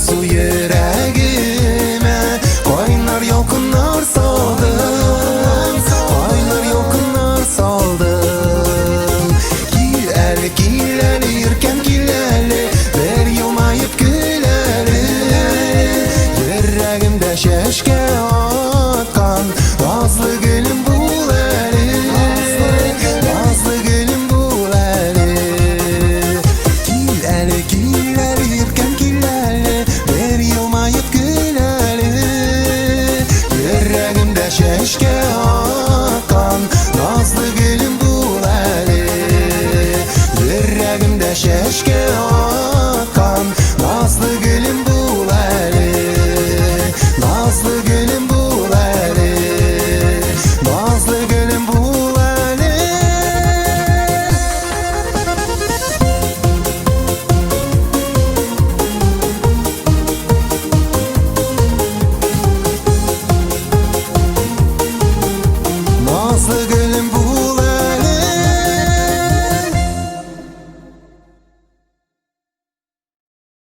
su yüreğime. Koynar yokunlar saldım, koynar yokunlar saldım. Gileli yürken gileli, ver yılmayıp güleli. Yüreğimde şeşke atkan, nazlı gülüm bul eli, nazlı gülüm bul eli. Gileli yürken gileli, ver yılmayıp güleli. Yüreğimde şeşke atkan, nazlı gülüm bul eli. Yüreğimde şeşke atkan.